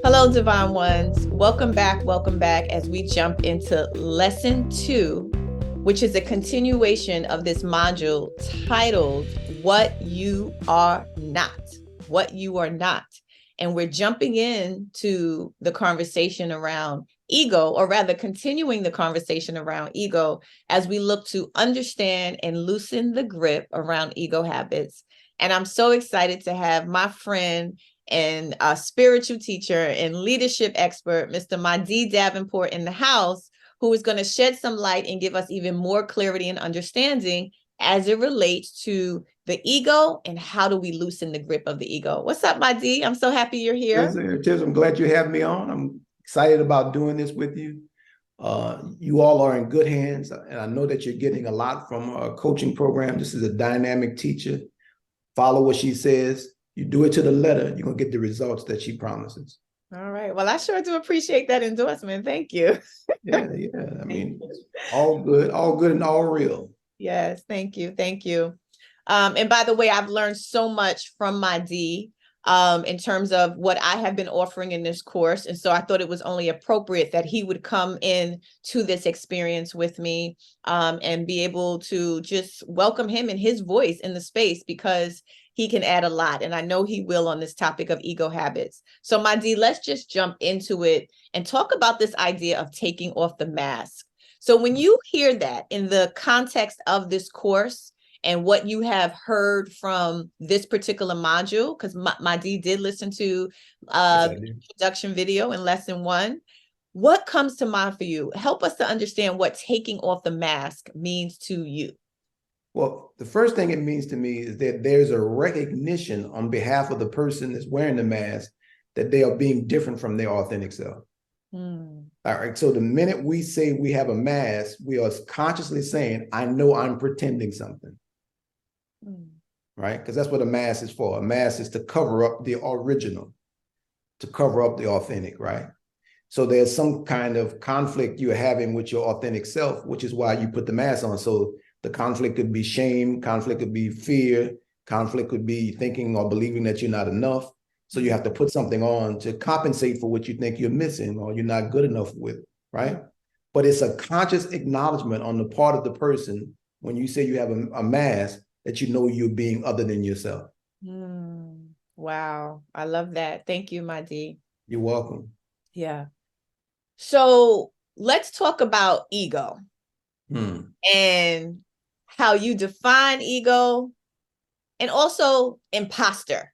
Hello, Divine Ones. Welcome back as we jump into lesson 2, which is a continuation of this module titled What You Are Not. What You Are Not. And we're jumping into the conversation around ego, or rather continuing the conversation around ego as we look to understand and loosen the grip around ego habits. And I'm so excited to have my friend and a spiritual teacher and leadership expert, Mr. Mahdi Davenport, in the house, who is going to shed some light and give us even more clarity and understanding as it relates to the ego and how do we loosen the grip of the ego. What's up, Mahdi? I'm so happy you're here. Tiz, I'm glad you have me on. I'm excited about doing this with you. You all are in good hands, and I know that you're getting a lot from our coaching program. This is a dynamic teacher. Follow what she says. You do it to the letter, you're going to get the results that she promises. All right. Well, I sure do appreciate that endorsement. Thank you. Yeah. I mean, all good and all real. Yes. Thank you. And by the way, I've learned so much from Mahdi in terms of what I have been offering in this course. And so I thought it was only appropriate that he would come in to this experience with me and be able to just welcome him and his voice in the space, because he can add a lot. And I know he will on this topic of ego habits. So Mahdi, let's just jump into it and talk about this idea of taking off the mask. So when you hear that in the context of this course and what you have heard from this particular module, because Mahdi did listen to the introduction video in lesson 1, what comes to mind for you? Help us to understand what taking off the mask means to you. Well, the first thing it means to me is that there's a recognition on behalf of the person that's wearing the mask that they are being different from their authentic self. All right. So the minute we say we have a mask, we are consciously saying, I know I'm pretending something. Right? Because that's what a mask is for. A mask is to cover up the original, to cover up the authentic, right? So there's some kind of conflict you're having with your authentic self, which is why you put the mask on. So the conflict could be shame, conflict could be fear, conflict could be thinking or believing that you're not enough. So you have to put something on to compensate for what you think you're missing or you're not good enough with, right? But it's a conscious acknowledgement on the part of the person when you say you have a mask that you know you're being other than yourself. Wow. I love that. Thank you, Mahdi. You're welcome. Yeah. So let's talk about ego and how you define ego, and also imposter,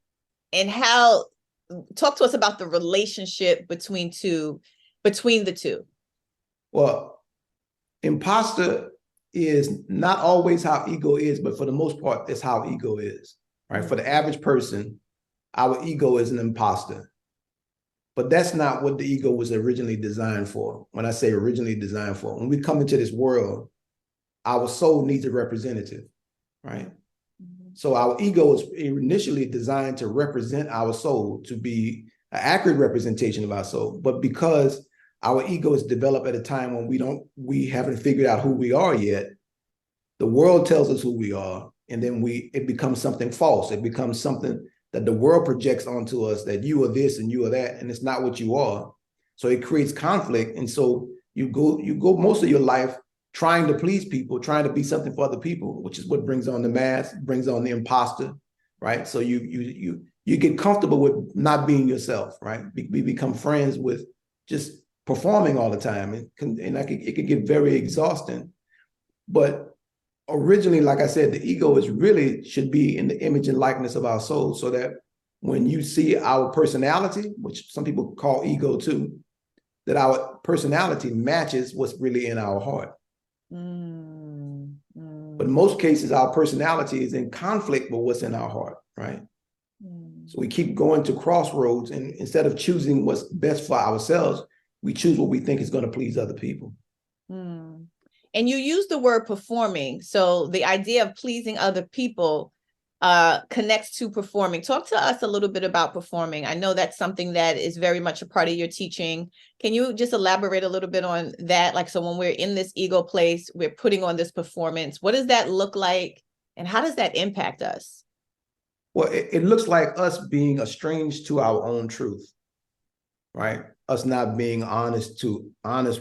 and how, talk to us about the relationship between the two. Well, imposter is not always how ego is, but for the most part, that's how ego is, right? For the average person, our ego is an imposter. But that's not what the ego was originally designed for. When I say originally designed for, when we come into this world, our soul needs a representative, right? So our ego was initially designed to represent our soul, to be an accurate representation of our soul. But because our ego is developed at a time when we haven't figured out who we are yet, the world tells us who we are, and then it becomes something false. It becomes something that the world projects onto us, that you are this and you are that, and it's not what you are. So it creates conflict. And so you go most of your life trying to please people, trying to be something for other people, which is what brings on the mask, brings on the imposter, right? So you get comfortable with not being yourself, right? We become friends with just performing all the time, it can get very exhausting. But originally, like I said, the ego should be in the image and likeness of our soul, so that when you see our personality, which some people call ego too, that our personality matches what's really in our heart. But in most cases, our personality is in conflict with what's in our heart, right? So we keep going to crossroads, and instead of choosing what's best for ourselves, we choose what we think is going to please other people. And you use the word performing. So the idea of pleasing other people connects to performing. Talk to us a little bit about performing. I know that's something that is very much a part of your teaching. Can you just elaborate a little bit on that? Like, so when we're in this ego place, we're putting on this performance. What does that look like? And how does that impact us? Well, it looks like us being estranged to our own truth. right? Us not being honest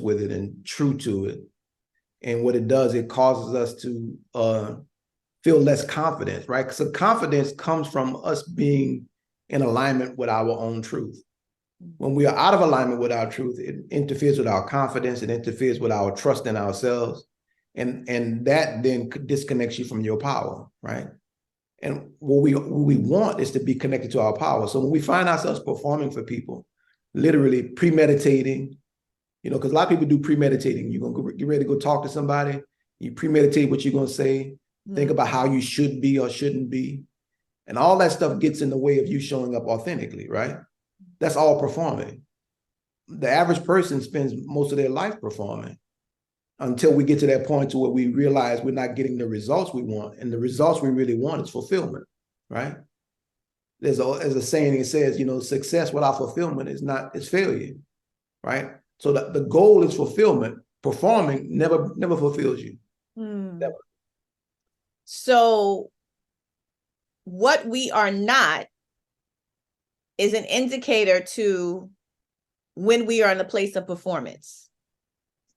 with it and true to it. And what it does, it causes us to feel less confidence, right? Because the confidence comes from us being in alignment with our own truth. When we are out of alignment with our truth, it interferes with our confidence, it interferes with our trust in ourselves. And that then disconnects you from your power, right? And what we want is to be connected to our power. So when we find ourselves performing for people, literally premeditating, because a lot of people do premeditating. You're gonna get ready to go talk to somebody, you premeditate what you're gonna say, think about how you should be or shouldn't be. And all that stuff gets in the way of you showing up authentically, right? That's all performing. The average person spends most of their life performing until we get to that point to where we realize we're not getting the results we want. And the results we really want is fulfillment, right? There's a saying that says, success without fulfillment is failure, right? So the goal is fulfillment. Performing never fulfills you. Never. So what we are not is an indicator to when we are in a place of performance.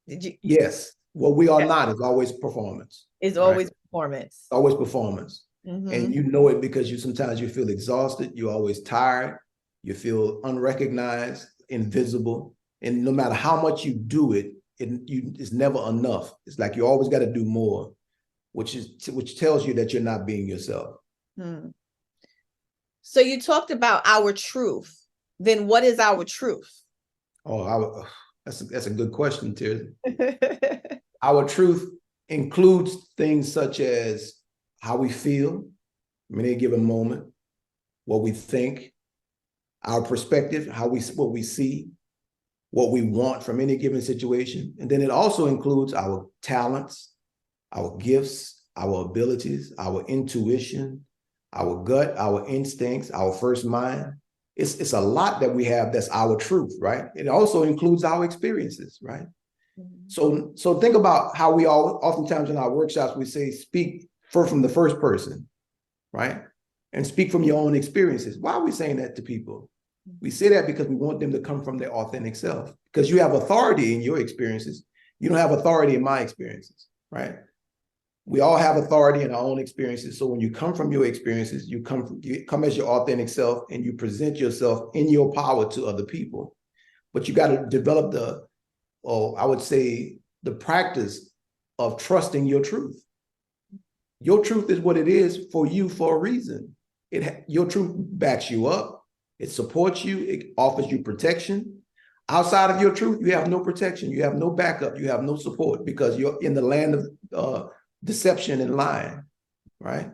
Yes. What we are not is always performance. Is always performance. Always performance. Mm-hmm. And you know it because sometimes you feel exhausted, you're always tired, you feel unrecognized, invisible. And no matter how much you do it, it's never enough. It's like you always got to do more, which tells you that you're not being yourself. So you talked about our truth. Then what is our truth? Oh, that's a good question, Tirzah. Our truth includes things such as how we feel in any given moment, what we think, our perspective, what we see, what we want from any given situation. And then it also includes our talents, our gifts, our abilities, our intuition, our gut, our instincts, our first mind. It's a lot that we have that's our truth, right? It also includes our experiences, right? So think about how we oftentimes in our workshops, we say, speak from the first person, right? And speak from your own experiences. Why are we saying that to people? We say that because we want them to come from their authentic self, because you have authority in your experiences. You don't have authority in my experiences, right? We all have authority in our own experiences. So when you come from your experiences, you come as your authentic self and you present yourself in your power to other people. But you got to develop I would say, the practice of trusting your truth. Your truth is what it is for you for a reason. Your truth backs you up. It supports you. It offers you protection. Outside of your truth, you have no protection. You have no backup. You have no support because you're in the land of deception and lying, right?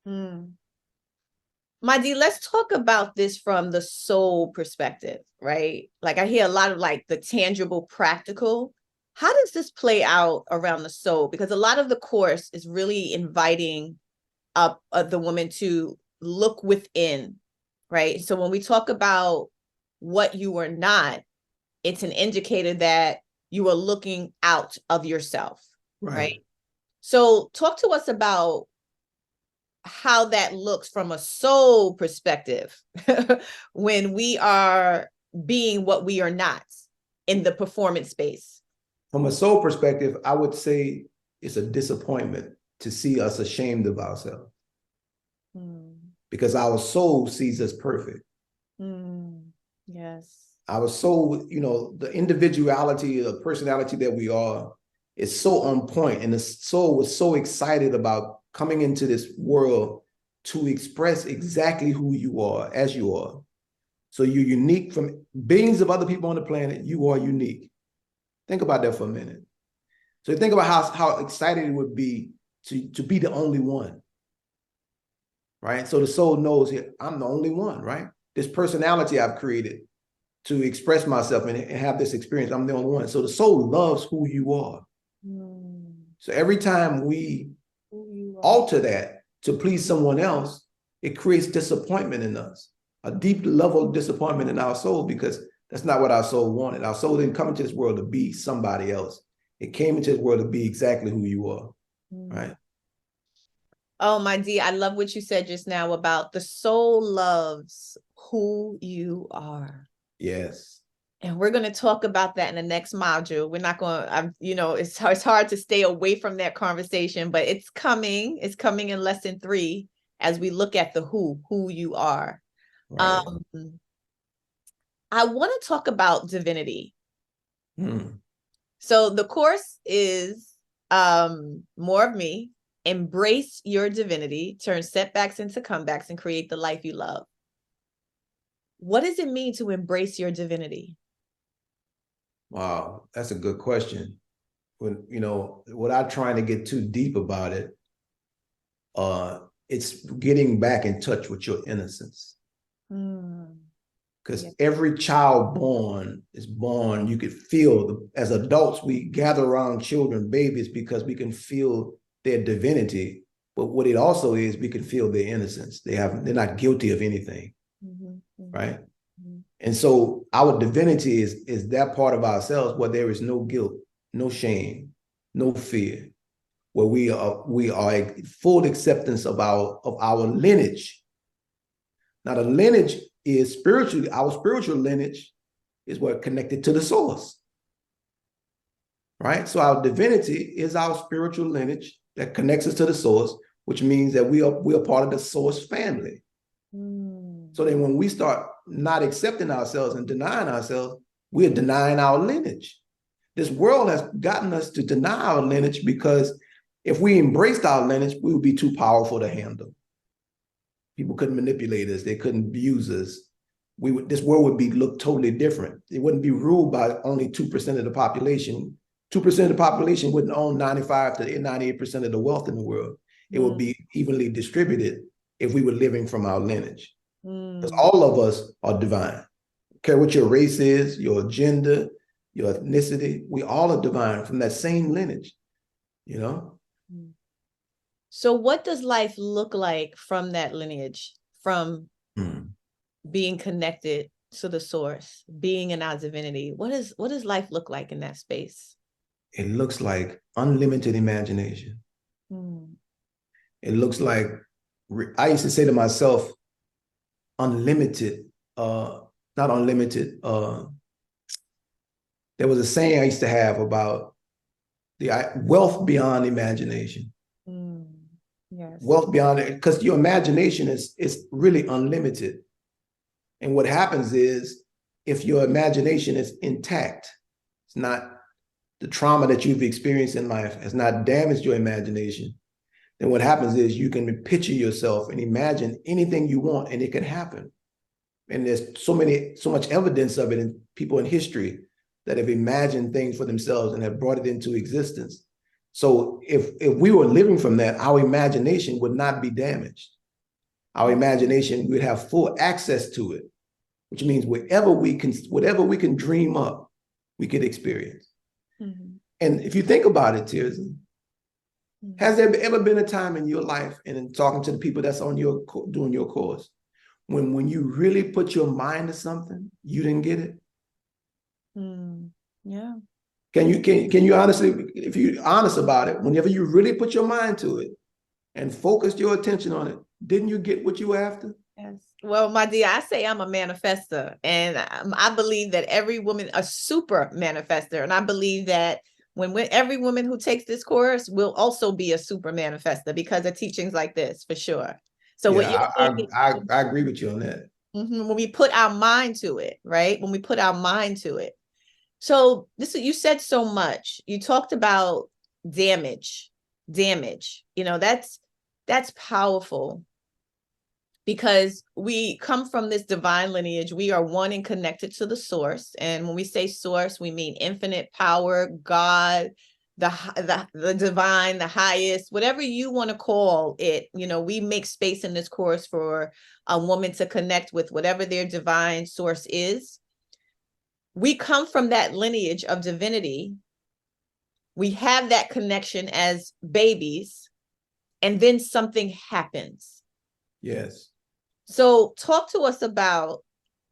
My D, let's talk about this from the soul perspective, right? Like I hear a lot of like the tangible, practical. How does this play out around the soul? Because a lot of the course is really inviting the woman to look within, right? So when we talk about what you are not, it's an indicator that you are looking out of yourself, right? So talk to us about how that looks from a soul perspective when we are being what we are not in the performance space. From a soul perspective, I would say it's a disappointment to see us ashamed of ourselves because our soul sees us perfect. Yes. Our soul, the individuality, the personality that we are is so on point, and the soul was so excited about coming into this world to express exactly who you are as you are. So you're unique from billions of other people on the planet. You are unique. Think about that for a minute. So think about how excited it would be to be the only one, right? So the soul knows I'm the only one, right? This personality I've created to express myself and have this experience, I'm the only one. So the soul loves who you are. So every time we alter that to please someone else, it creates disappointment in us, a deep level of disappointment in our soul, because that's not what our soul wanted. Our soul didn't come into this world to be somebody else. It came into this world to be exactly who you are, right? Oh, my D, I love what you said just now about the soul loves who you are. Yes. And we're going to talk about that in the next module. We're not going to, it's hard to stay away from that conversation, but it's coming. It's coming in lesson 3 as we look at the who you are. Right. I want to talk about divinity. Hmm. So the course is more of me. Embrace your divinity, turn setbacks into comebacks, and create the life you love. What does it mean to embrace your divinity? Wow, that's a good question. When, without trying to get too deep about it, it's getting back in touch with your innocence. Because every child born is born, you could feel, as adults, we gather around children, babies, because we can feel their divinity. But what it also is, we can feel their innocence. They're not guilty of anything, right? And so our divinity is that part of ourselves where there is no guilt, no shame, no fear, where we are a full acceptance of our lineage. Now, the lineage is spiritually, our spiritual lineage is what connected to the source, right? So our divinity is our spiritual lineage that connects us to the source, which means that we are part of the source family. So then when we start not accepting ourselves and denying ourselves, we are denying our lineage. This world has gotten us to deny our lineage because if we embraced our lineage, we would be too powerful to handle. People couldn't manipulate us. They couldn't abuse us. This world would look totally different. It wouldn't be ruled by only 2% of the population. 2% of the population wouldn't own 95 to 98% of the wealth in the world. It would be evenly distributed if we were living from our lineage. Because all of us are divine. I don't care what your race is, your gender, your ethnicity, we all are divine from that same lineage, So what does life look like from that lineage, from being connected to the source, being in our divinity? What does life look like in that space? It looks like unlimited imagination. It looks like, I used to say to myself, unlimited, not unlimited. There was a saying I used to have about the wealth beyond imagination. Yes. Wealth beyond it, because your imagination is really unlimited. And what happens is, if your imagination is intact, it's not, the trauma that you've experienced in life has not damaged your imagination, then what happens is you can picture yourself and imagine anything you want and it can happen. And there's so much evidence of it in people in history that have imagined things for themselves and have brought it into existence. So if we were living from that, our imagination would not be damaged. Our imagination would have full access to it, which means whatever we can dream up, we could experience. And if you think about it, Tirza, has there ever been a time in your life, and in talking to the people that's on doing your course, when you really put your mind to something, you didn't get it? Yeah. Can you honestly, if you're honest about it, whenever you really put your mind to it and focused your attention on it, didn't you get what you were after? Yes. Well, my dear, I say I'm a manifester, and I believe that every woman, a super manifester, and I believe that when every woman who takes this course will also be a super manifester because of teachings like this, for sure. So yeah, I agree with you on that. When we put our mind to it, right? When we put our mind to it. So you said so much. You talked about damage. That's powerful, because we come from this divine lineage. We are one and connected to the source. And when we say source, we mean infinite power, God, the divine, the highest, whatever you want to call it. We make space in this course for a woman to connect with whatever their divine source is. We come from that lineage of divinity. We have that connection as babies, and then something happens. Yes. So talk to us about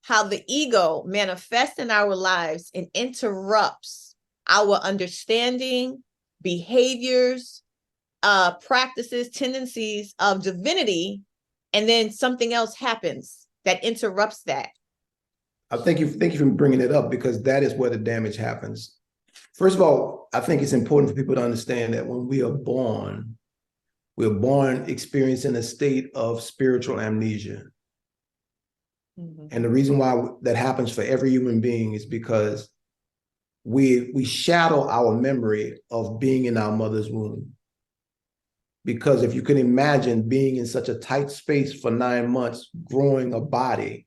how the ego manifests in our lives and interrupts our understanding, behaviors, practices, tendencies of divinity, and then something else happens that interrupts that. I thank you for bringing it up because that is where the damage happens. First of all, I think it's important for people to understand that when we are born, we're born experiencing a state of spiritual amnesia. Mhm. And the reason why that happens for every human being is because we shadow our memory of being in our mother's womb. Because if you can imagine being in such a tight space for 9 months, growing a body,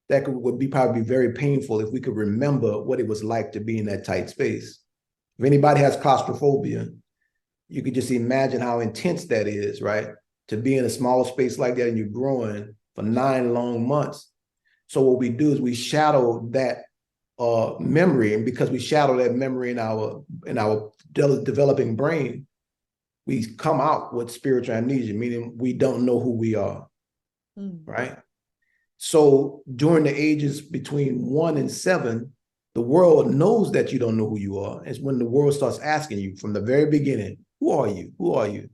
would be probably very painful if we could remember what it was like to be in that tight space. If anybody has claustrophobia, you could just imagine how intense that is, right? To be in a small space like that and you're growing for 9 long months. So what we do is we shadow that memory, and because we shadow that memory in our developing brain, we come out with spiritual amnesia, meaning we don't know who we are, right? So during the ages between 1 and 7, the world knows that you don't know who you are. It's when the world starts asking you from the very beginning, who are you? Who are you?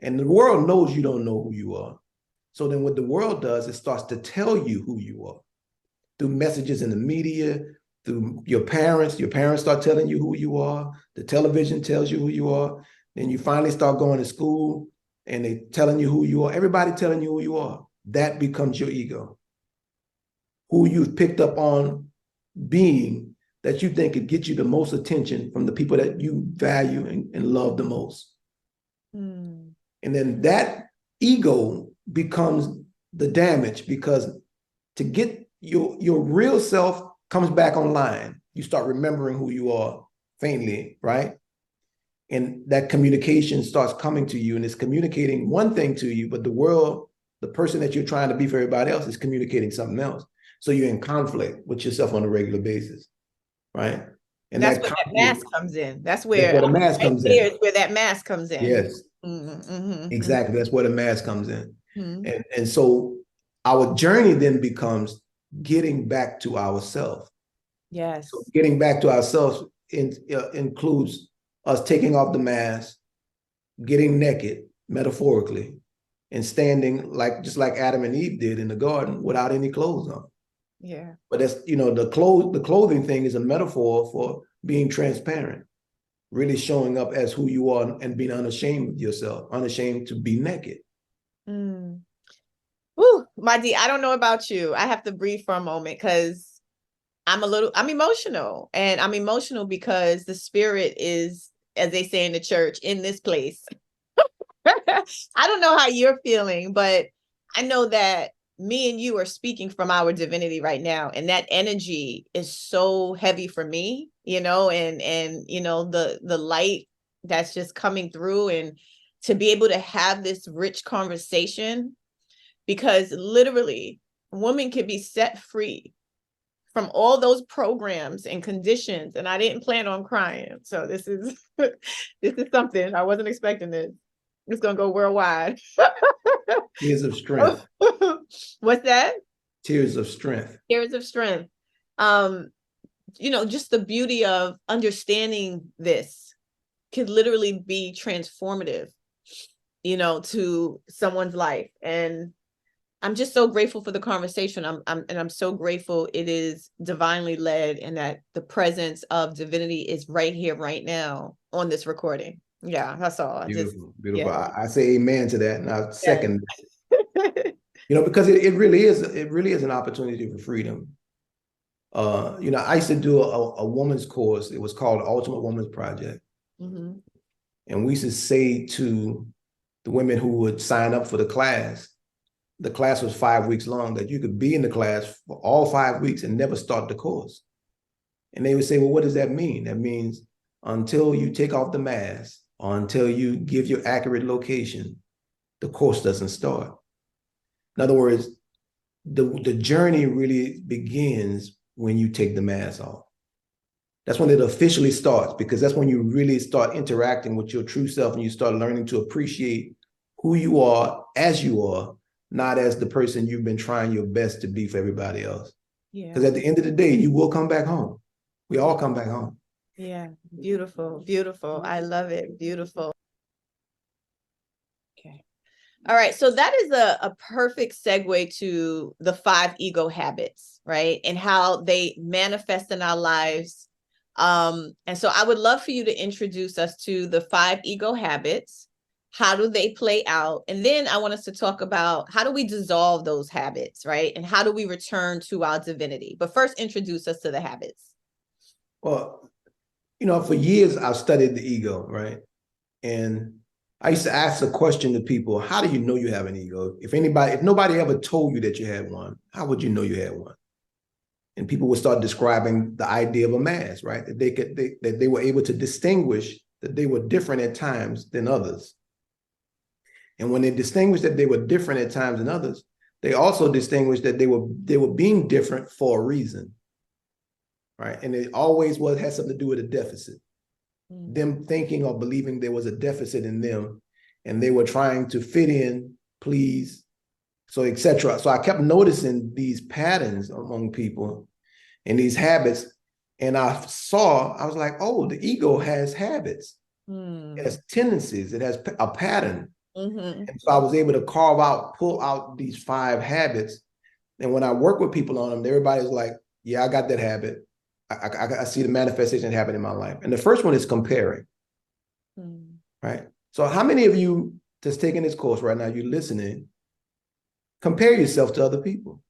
And the world knows you don't know who you are. So then what the world does, it starts to tell you who you are through messages in the media, through your parents. Your parents start telling you who you are. The television tells you who you are. Then you finally start going to school and they telling you who you are. Everybody telling you who you are. That becomes your ego. Who you've picked up on being that you think could get you the most attention from the people that you value and love the most. And then that ego becomes the damage, because to get your real self comes back online. You start remembering who you are faintly, right? And that communication starts coming to you and it's communicating one thing to you, but the world, the person that you're trying to be for everybody else, is communicating something else. So you're in conflict with yourself on a regular basis, right? And that's where that mask comes in. That's where the mask comes in. Is where that mask comes in. Yes, exactly. That's where the mask comes in. And so our journey then becomes getting back to ourselves. Yes. So getting back to ourselves includes us taking off the mask, getting naked, metaphorically, and standing just like Adam and Eve did in the garden without any clothes on. Yeah. But that's, the clothing thing is a metaphor for being transparent, really showing up as who you are and being unashamed of yourself, unashamed to be naked. Woo, Madi, I don't know about you. I have to breathe for a moment because I'm emotional, and I'm emotional because the spirit is, as they say in the church, in this place. I don't know how you're feeling, but I know that me and you are speaking from our divinity right now, and that energy is so heavy for me, and the light that's just coming through, and to be able to have this rich conversation, because literally a woman can be set free from all those programs and conditions. And I didn't plan on crying. So this is something I wasn't expecting this. It's gonna go worldwide. Tears of strength. What's that? Tears of strength. Tears of strength. Just the beauty of understanding this could literally be transformative, to someone's life. And I'm just so grateful for the conversation. I'm so grateful it is divinely led, and that the presence of divinity is right here, right now on this recording. Yeah, that's all. Beautiful. Yeah. I say amen to that, and I second. Because it really is an opportunity for freedom. I used to do a woman's course. It was called Ultimate Woman's Project, and we used to say to the women who would sign up for the class was 5 weeks long, that you could be in the class for all 5 weeks and never start the course. And they would say, well, what does that mean? That means until you take off the mask or until you give your accurate location, the course doesn't start. In other words, the journey really begins when you take the mask off. That's when it officially starts, because that's when you really start interacting with your true self and you start learning to appreciate who you are as you are, not as the person you've been trying your best to be for everybody else. Because at the end of the day, you will come back home. We all come back home. Yeah, beautiful, beautiful. I love it. Beautiful. Okay. All right, so that is a perfect segue to the 5 ego habits, right? And how they manifest in our lives. And so I would love for you to introduce us to the 5 ego habits. How do they play out? And then I want us to talk about how do we dissolve those habits, right? And how do we return to our divinity? But first, introduce us to the habits. Well, for years I've studied the ego, right? And I used to ask the question to people, how do you know you have an ego? If nobody ever told you that you had one, how would you know you had one? And people would start describing the idea of a mask, right? That they were able to distinguish that they were different at times than others. And when they distinguished that they were different at times than others, they also distinguished that they were being different for a reason, right? And it always had something to do with a deficit. Them thinking or believing there was a deficit in them, and they were trying to fit in, please, so etc. So I kept noticing these patterns among people and these habits, and I was like, oh, the ego has habits. It has tendencies. It has a pattern. And so I was able to pull out these 5 habits. And when I work with people on them, everybody's like, yeah, I got that habit. I see the manifestation happen in my life. And the first one is comparing, right? So how many of you that's taking this course right now, you're listening, compare yourself to other people?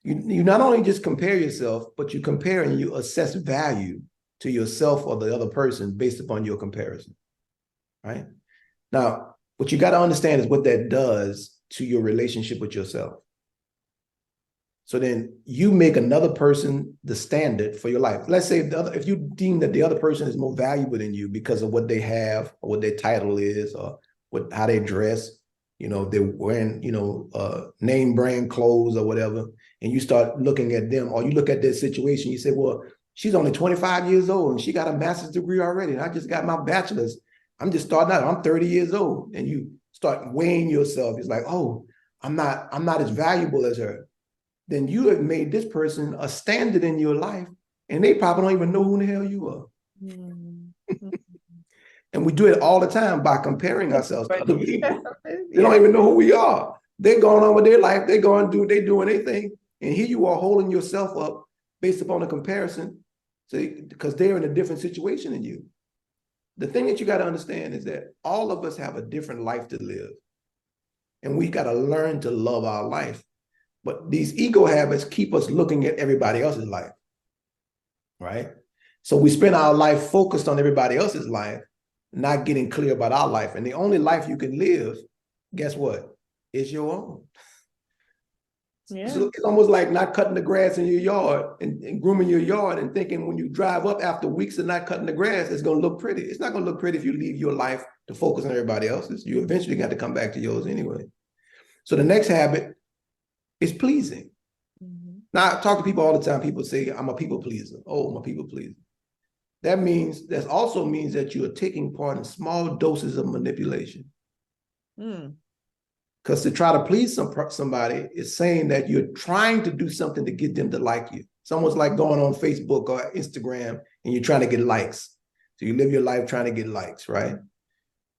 You not only just compare yourself, but you compare and you assess value to yourself or the other person based upon your comparison, right? Now, what you got to understand is what that does to your relationship with yourself. So then you make another person the standard for your life. Let's say if you deem that the other person is more valuable than you because of what they have or what their title is or how they dress, they're wearing, name brand clothes or whatever, and you start looking at them or you look at their situation, you say, well, she's only 25 years old and she got a master's degree already and I just got my bachelor's. I'm just starting out. I'm 30 years old. And you start weighing yourself. It's like, oh, I'm not as valuable as her. Then you have made this person a standard in your life, and they probably don't even know who the hell you are. And we do it all the time by comparing ourselves to other people. They don't even know who we are. They're going on with their life. They're doing their thing. And here you are holding yourself up based upon a comparison, because they're in a different situation than you. The thing that you got to understand is that all of us have a different life to live. And we got to learn to love our life. But these ego habits keep us looking at everybody else's life, right? So we spend our life focused on everybody else's life, not getting clear about our life. And the only life you can live, guess what? Is your own. Yeah. So it's almost like not cutting the grass in your yard and grooming your yard and thinking when you drive up after weeks of not cutting the grass, it's going to look pretty. It's not going to look pretty if you leave your life to focus on everybody else's. You eventually got to come back to yours anyway. So the next habit is pleasing. Now, I talk to people all the time. People say, I'm a people pleaser. Oh, I'm a people pleaser. That also means that you are taking part in small doses of manipulation. Because to try to please somebody is saying that you're trying to do something to get them to like you. It's almost like going on Facebook or Instagram and you're trying to get likes. So you live your life trying to get likes, right?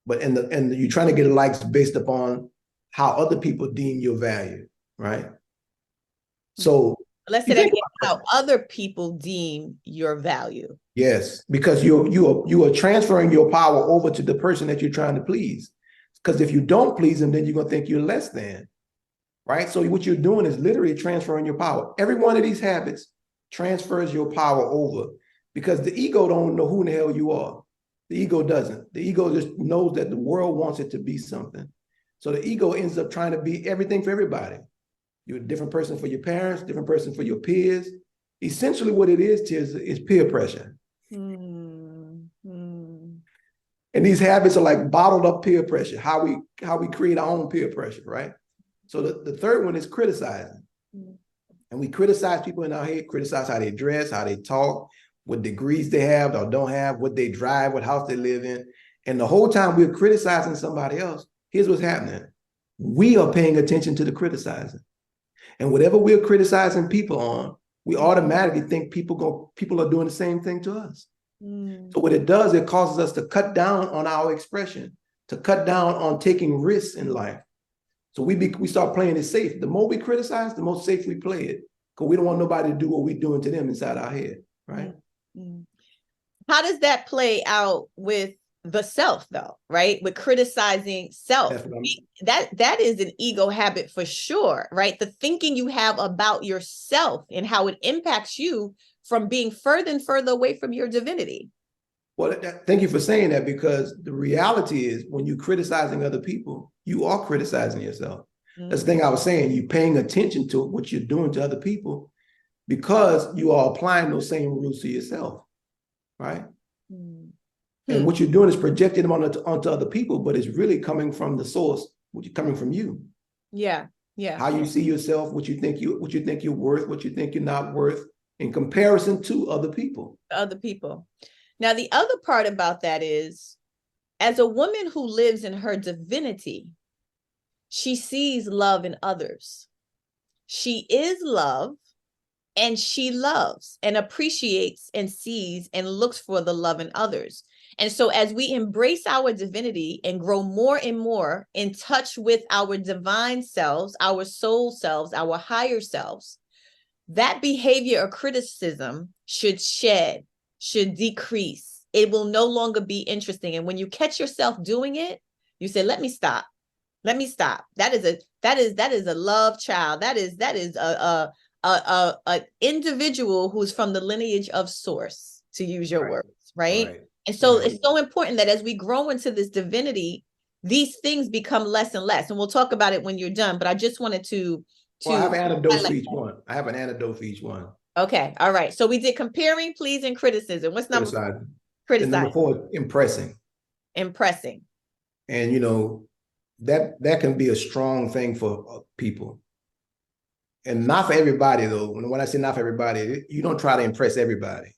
But and you're trying to get likes based upon how other people deem your value, right? So let's say that again, how other people deem your value. Yes, because you are transferring your power over to the person that you're trying to please. Because if you don't please them, then you're going to think you're less than, right? So what you're doing is literally transferring your power. Every one of these habits transfers your power over because the ego don't know who in the hell you are. The ego doesn't. The ego just knows that the world wants it to be something. So the ego ends up trying to be everything for everybody. You're a different person for your parents, different person for your peers. Essentially what it is peer pressure. And these habits are like bottled up peer pressure, how we create our own peer pressure, right? So the third one is criticizing. And we criticize people in our head, criticize how they dress, how they talk, what degrees they have or don't have, what they drive, what house they live in. And the whole time we're criticizing somebody else, here's what's happening. We are paying attention to the criticizing. And whatever we're criticizing people on, we automatically think people are doing the same thing to us. So what it does, it causes us to cut down on our expression, to cut down on taking risks in life, So we start playing it safe. The more we criticize, the more safe we play it, because we don't want nobody to do what we're doing to them inside our head, right? Mm-hmm. How does that play out with the self, though, right? With criticizing self. That is an ego habit for sure, right? The thinking you have about yourself and how it impacts you from being further and further away from your divinity. Well, thank you for saying that, because the reality is when you're criticizing other people, you are criticizing yourself. Mm-hmm. That's the thing I was saying. You're paying attention to what you're doing to other people because you are applying those same rules to yourself, right? Mm-hmm. And what you're doing is projecting them onto other people, but it's really coming from the source, which is coming from you. Yeah, yeah. How you see yourself, what you think you're worth, what you think you're not worth, in comparison to other people. Other people. Now, the other part about that is, as a woman who lives in her divinity, she sees love in others. She is love, and she loves and appreciates and sees and looks for the love in others. And so as we embrace our divinity and grow more and more in touch with our divine selves, our soul selves, our higher selves, that behavior or criticism should shed, should decrease. It will no longer be interesting. And when you catch yourself doing it, you say, let me stop. Let me stop. That is a love child. That is a individual who's from the lineage of source, to use your words, right? And so it's so important that as we grow into this divinity, these things become less and less. And we'll talk about it when you're done, but I just wanted to I have an antidote for each one. I have an antidote for each one. Okay. All right. So we did comparing, pleasing, criticism. What's number four? Criticizing. Number four, impressing. Impressing. And that can be a strong thing for people. And not for everybody, though. When I say not for everybody, you don't try to impress everybody.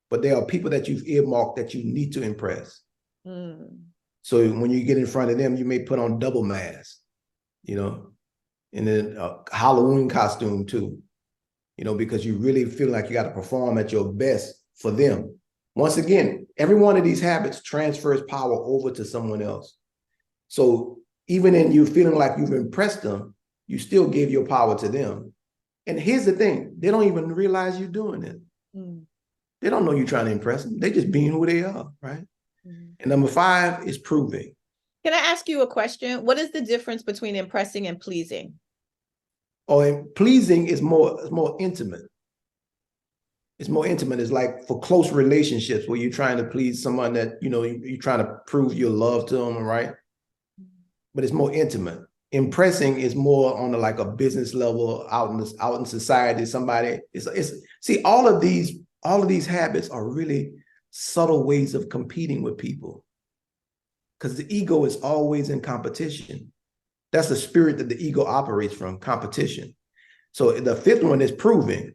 But there are people that you've earmarked that you need to impress. So when you get in front of them, you may put on double mask, and then a Halloween costume too, because you really feel like you got to perform at your best for them. Once again, every one of these habits transfers power over to someone else. So even in you feeling like you've impressed them, you still give your power to them. And here's the thing, they don't even realize you're doing it. They don't know you're trying to impress them. They're just being who they are, right? And number five is proving. Can I ask you a question? What is the difference between impressing and pleasing? Oh, and pleasing is more intimate. It's more intimate. It's like for close relationships where you're trying to please someone that, you're trying to prove your love to them, right? But it's more intimate. Impressing is more on like a business level, out in society. Somebody see, all of these habits are really subtle ways of competing with people, because the ego is always in competition. That's the spirit that the ego operates from, competition. So the fifth one is proving.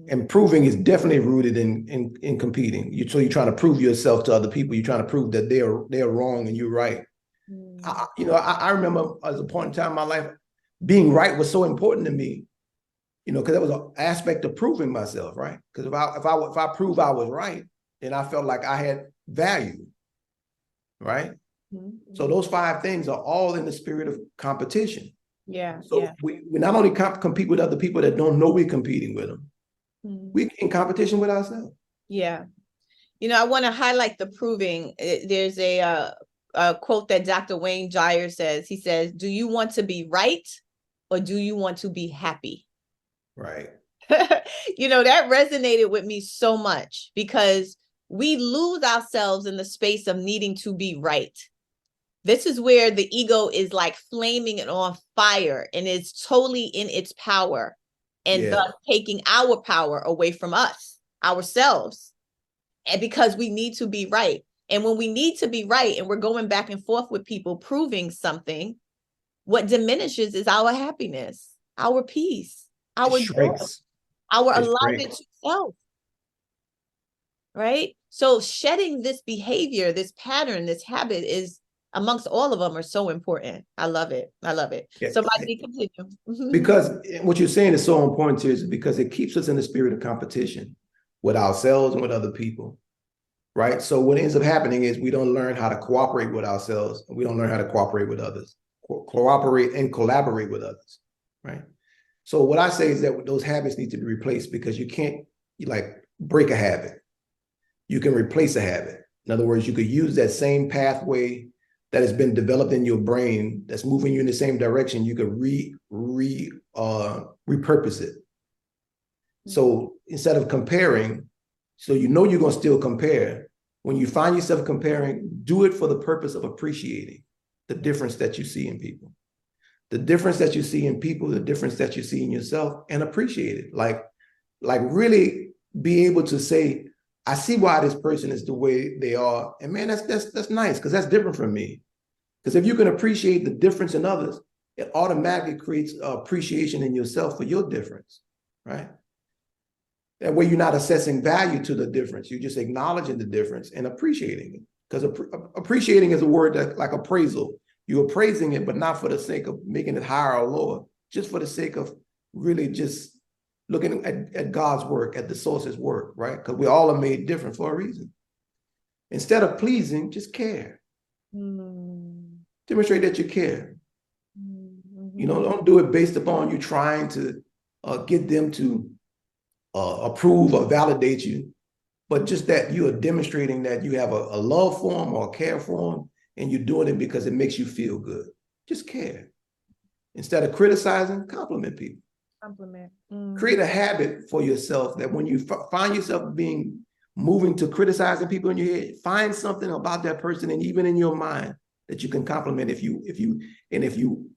And proving is definitely rooted in competing. So you're trying to prove yourself to other people. You're trying to prove that they're wrong and you're right. I remember as a point in time in my life, being right was so important to me, because that was an aspect of proving myself, right? Because if I prove I was right, then I felt like I had value, right? So those five things are all in the spirit of competition. Yeah. So we not only compete with other people that don't know we're competing with them, we're in competition with ourselves. Yeah. I want to highlight the proving. There's a quote that Dr. Wayne Dyer says. He says, "Do you want to be right, or do you want to be happy?" Right. That resonated with me so much, because we lose ourselves in the space of needing to be right. This is where the ego is like flaming and on fire and is totally in its power, and thus taking our power away from us, ourselves, and because we need to be right. And when we need to be right and we're going back and forth with people proving something, what diminishes is our happiness, our peace, our joy, our alignment to self. Right? So shedding this behavior, this pattern, this habit is, amongst all of them, are so important. I love it. I love it. Yeah. So Mikey, continue. Because what you're saying is so important to us, because it keeps us in the spirit of competition with ourselves and with other people. Right? So what ends up happening is we don't learn how to cooperate with ourselves, and we don't learn how to cooperate with others. cooperate and collaborate with others, right? So what I say is that those habits need to be replaced, because you can't like break a habit. You can replace a habit. In other words, you could use that same pathway that has been developed in your brain that's moving you in the same direction. You could repurpose it. So instead of comparing, so you know you're going to still compare. When you find yourself comparing, do it for the purpose of appreciating the difference that you see in people. The difference that you see in people, the difference that you see in yourself, and appreciate it. Like really be able to say, I see why this person is the way they are. And man, that's nice, because that's different from me. Because if you can appreciate the difference in others, it automatically creates appreciation in yourself for your difference, right? That way you're not assessing value to the difference. You're just acknowledging the difference and appreciating it. Because appreciating is a word that, like appraisal. You're appraising it, but not for the sake of making it higher or lower, just for the sake of really just looking at God's work, at the source's work, right? Because we all are made different for a reason. Instead of pleasing, just care. Demonstrate that you care. You know, don't do it based upon you trying to get them to approve or validate you, but just that you are demonstrating that you have a love for them or a care for them, and you're doing it because it makes you feel good. Just care. Instead of criticizing, compliment people. Compliment. Create a habit for yourself that when you find yourself moving to criticizing people in your head, find something about that person, and even in your mind, that you can compliment. If you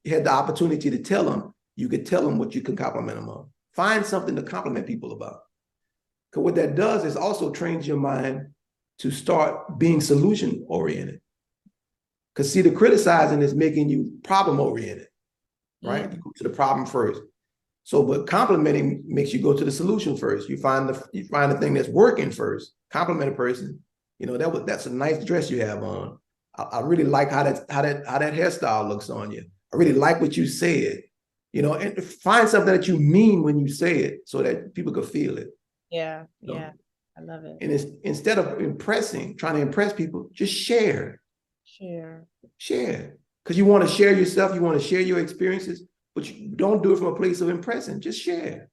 had the opportunity to tell them, you could tell them what you can compliment them on. Find something to compliment people about. Because what that does is also trains your mind to start being solution oriented. Because see, the criticizing is making you problem oriented, right? You go to the problem first. So, but complimenting makes you go to the solution first. You find the thing that's working first. Compliment a person. You know, that's a nice dress you have on. I really like how that hairstyle looks on you. I really like what you said. You know, and find something that you mean when you say it, so that people could feel it. Yeah, you know? yeah, I love it. And instead of trying to impress people, just share. Share. Because you want to share yourself, you want to share your experiences, but you don't do it from a place of impressing. Just share.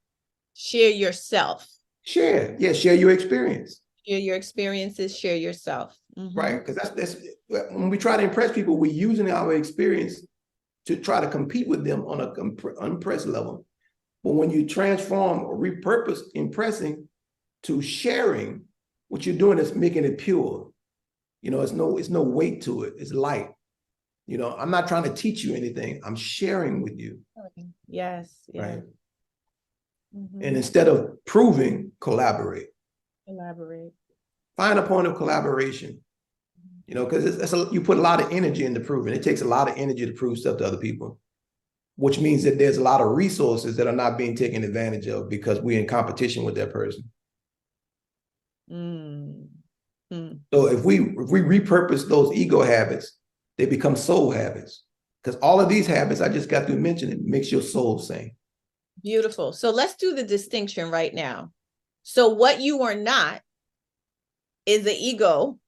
Share yourself. Share. Yeah, share your experience. Share your experiences, share yourself. Right, because that's when we try to impress people, we're using our experience to try to compete with them on an unimpressed level. But when you transform or repurpose impressing to sharing, what you're doing is making it pure. You know, it's no weight to it. It's light. You know, I'm not trying to teach you anything. I'm sharing with you. Yes. Right. And instead of proving, collaborate. Find a point of collaboration. You know, because you put a lot of energy into proving. It takes a lot of energy to prove stuff to other people, which means that there's a lot of resources that are not being taken advantage of because we're in competition with that person. So if we repurpose those ego habits, they become soul habits. Because all of these habits I just got through mentioning makes your soul sing. Beautiful. So let's do the distinction right now. So what you are not is the ego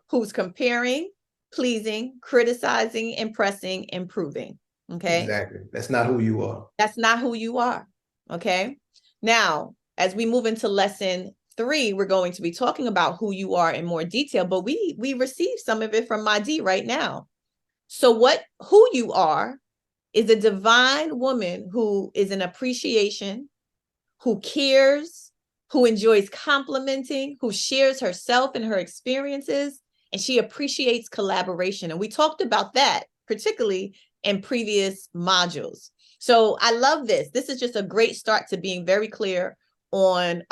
who's comparing, pleasing, criticizing, impressing, improving. Okay. Exactly. That's not who you are. That's not who you are. Okay. Now, as we move into lesson 3, we're going to be talking about who you are in more detail, but we received some of it from Madi right now. So who you are is a divine woman who is an appreciation, who cares, who enjoys complimenting, who shares herself and her experiences, and she appreciates collaboration. And we talked about that, particularly in previous modules. So I love this. This is just a great start to being very clear on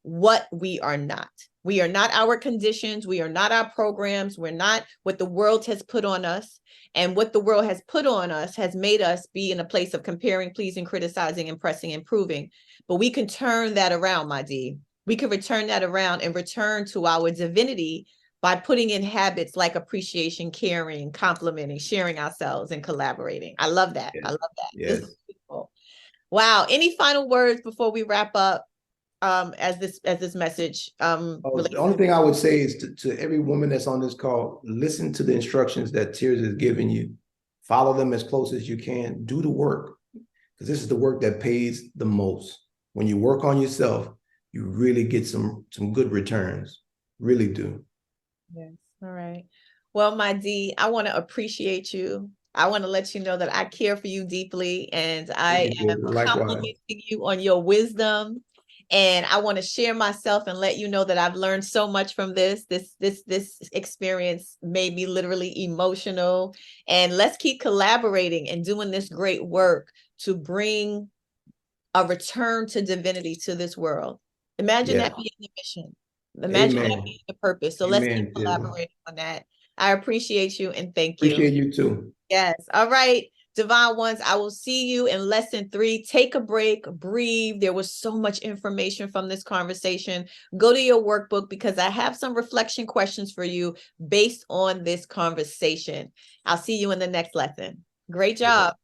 what we are not. We are not our conditions. We are not our programs. We're not what the world has put on us. And what the world has put on us has made us be in a place of comparing, pleasing, criticizing, impressing, improving. But we can turn that around, my D. We can return that around and return to our divinity by putting in habits like appreciation, caring, complimenting, sharing ourselves, and collaborating. I love that. Yes. I love that. Yes. This is beautiful. Wow. Any final words before we wrap up? As this message. The only thing I would say is to every woman that's on this call, listen to the instructions that Tears is giving you. Follow them as close as you can. Do the work, because this is the work that pays the most. When you work on yourself, you really get some good returns. Really do. Yes. All right. Well, my D, I want to appreciate you. I want to let you know that I care for you deeply, and I am Likewise. complimenting you on your wisdom. And I want to share myself and let you know that I've learned so much from this. This experience made me literally emotional. And let's keep collaborating and doing this great work to bring a return to divinity to this world. Imagine Yeah. that being the mission. Imagine that Amen. being the purpose. So let's keep Amen. collaborating on that. I appreciate you and thank you. Appreciate you too. Yes. All right. Divine ones, I will see you in lesson 3. Take a break, breathe. There was so much information from this conversation. Go to your workbook because I have some reflection questions for you based on this conversation. I'll see you in the next lesson. Great job.